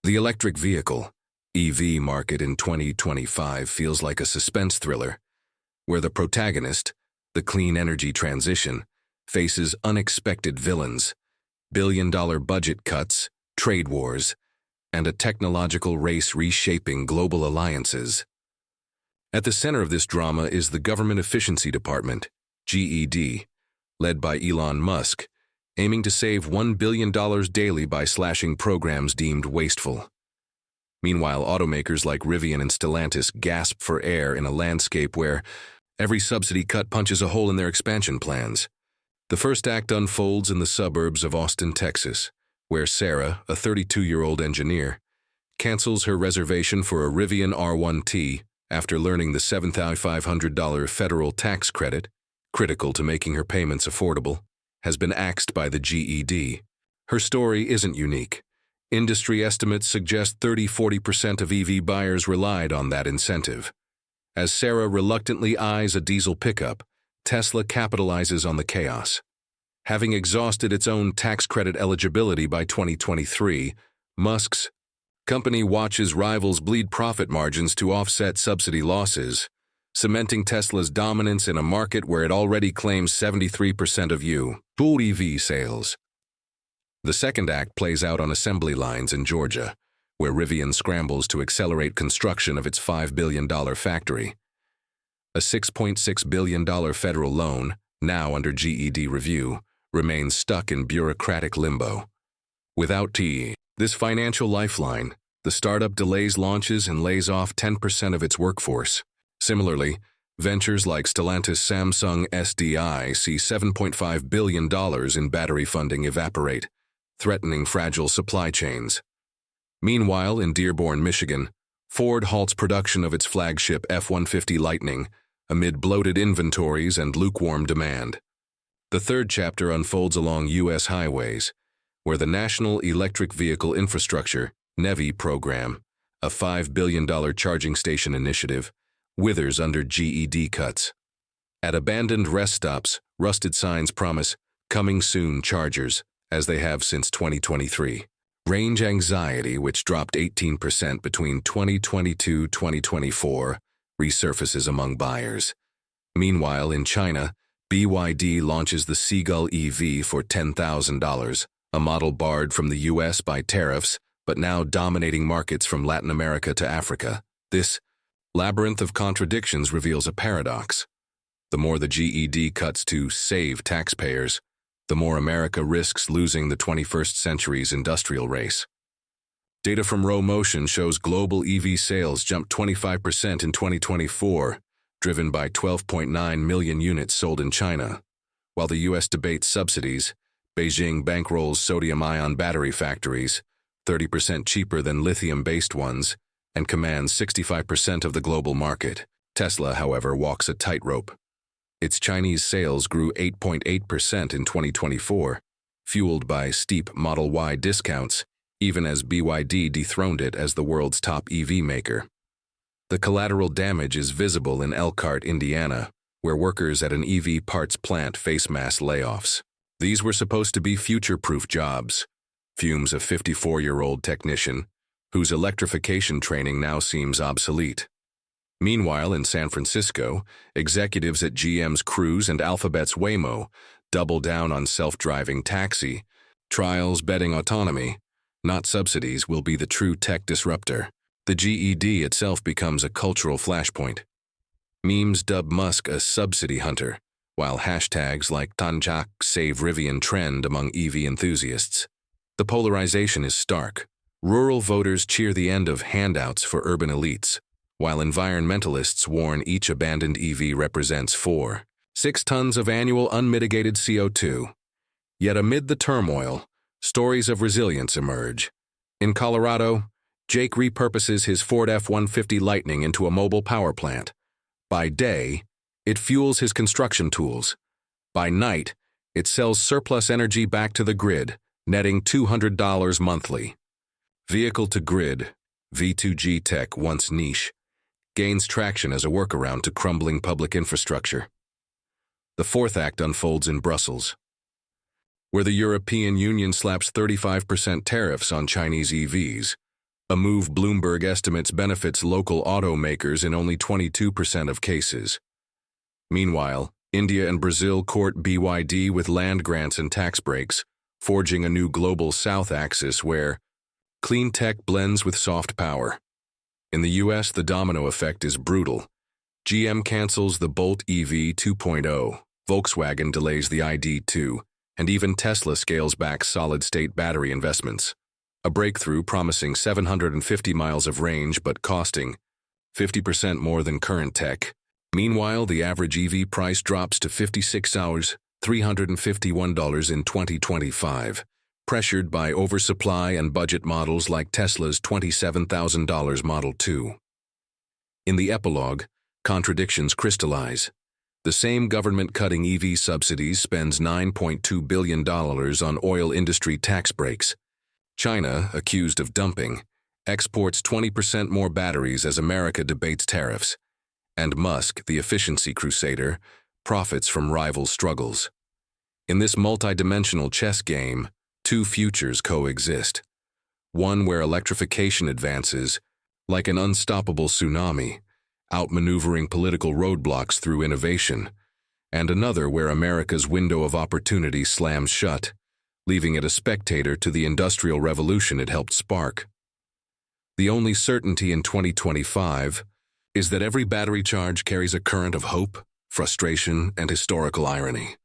The electric vehicle, EV market in 2025 feels like a suspense thriller, where the protagonist, the clean energy transition, faces unexpected villains, billion-dollar budget cuts, trade wars, and a technological race reshaping global alliances. At the center of this drama is the Government Efficiency Department, GED, led by Elon Musk, aiming to save $1 billion daily by slashing programs deemed wasteful. Meanwhile, automakers like Rivian and Stellantis gasp for air in a landscape where every subsidy cut punches a hole in their expansion plans. The first act unfolds in the suburbs of Austin, Texas, where Sarah, a 32-year-old engineer, cancels her reservation for a Rivian R1T after learning the $7,500 federal tax credit, critical to making her payments affordable, has been axed by the GED. Her story isn't unique. Industry estimates suggest 30–40% of EV buyers relied on that incentive. As Sarah reluctantly eyes a diesel pickup, Tesla capitalizes on the chaos. Having exhausted its own tax credit eligibility by 2023, Musk's company watches rivals bleed profit margins to offset subsidy losses, cementing Tesla's dominance in a market where it already claims 73% of EV sales. The second act plays out on assembly lines in Georgia, where Rivian scrambles to accelerate construction of its $5 billion factory. A $6.6 billion federal loan, now under GED review, remains stuck in bureaucratic limbo. Without this financial lifeline, the startup delays launches and lays off 10% of its workforce. Similarly, ventures like Stellantis Samsung SDI see $7.5 billion in battery funding evaporate, threatening fragile supply chains. Meanwhile, in Dearborn, Michigan, Ford halts production of its flagship F-150 Lightning amid bloated inventories and lukewarm demand. The third chapter unfolds along U.S. highways, where the National Electric Vehicle Infrastructure NEVI program, a $5 billion charging station initiative, withers under GED cuts. At abandoned rest stops, rusted signs promise "coming soon" chargers, as they have since 2023. Range anxiety, which dropped 18% between 2022–2024, resurfaces among buyers. Meanwhile, in China, BYD launches the Seagull EV for $10,000, a model barred from the US by tariffs, but now dominating markets from Latin America to Africa. This labyrinth of contradictions reveals a paradox. The more the GED cuts to save taxpayers, the more America risks losing the 21st century's industrial race. Data from RoMotion shows global EV sales jumped 25% in 2024, driven by 12.9 million units sold in China. While the U.S. debates subsidies, Beijing bankrolls sodium-ion battery factories, 30% cheaper than lithium-based ones, and commands 65% of the global market. Tesla, however, walks a tightrope. Its Chinese sales grew 8.8% in 2024, fueled by steep Model Y discounts, even as BYD dethroned it as the world's top EV maker. The collateral damage is visible in Elkhart, Indiana, where workers at an EV parts plant face mass layoffs. These were supposed to be future-proof jobs. Fumes a 54-year-old technician, whose electrification training now seems obsolete. Meanwhile, in San Francisco, executives at GM's Cruise and Alphabet's Waymo double down on self-driving taxi. Trials betting autonomy, not subsidies, will be the true tech disruptor. The GED itself becomes a cultural flashpoint. Memes dub Musk a subsidy hunter, while hashtags like Tanjak save Rivian trend among EV enthusiasts. The polarization is stark. Rural voters cheer the end of handouts for urban elites, while environmentalists warn each abandoned EV represents 4–6 tons of annual unmitigated CO2. Yet amid the turmoil, stories of resilience emerge. In Colorado, Jake repurposes his Ford F-150 Lightning into a mobile power plant. By day, it fuels his construction tools. By night, it sells surplus energy back to the grid, netting $200 monthly. Vehicle-to-grid, V2G tech, once niche, gains traction as a workaround to crumbling public infrastructure. The fourth act unfolds in Brussels, where the European Union slaps 35% tariffs on Chinese EVs, A move Bloomberg estimates benefits local automakers in only 22% of cases. Meanwhile, India and Brazil court BYD with land grants and tax breaks, forging a new global south axis where clean tech blends with soft power. In the US, the domino effect is brutal. GM cancels the Bolt EV 2.0, Volkswagen delays the ID2, and even Tesla scales back solid-state battery investments. A breakthrough promising 750 miles of range but costing 50% more than current tech. Meanwhile, the average EV price drops to $56,351 in 2025, pressured by oversupply and budget models like Tesla's $27,000 Model 2. In the epilogue, contradictions crystallize. The same government cutting EV subsidies spends $9.2 billion on oil industry tax breaks. China, accused of dumping, exports 20% more batteries as America debates tariffs. And Musk, the efficiency crusader, profits from rival struggles. In this multidimensional chess game, two futures coexist. One where electrification advances, like an unstoppable tsunami, outmaneuvering political roadblocks through innovation, and another where America's window of opportunity slams shut, leaving it a spectator to the industrial revolution it helped spark. The only certainty in 2025 is that every battery charge carries a current of hope, frustration, and historical irony.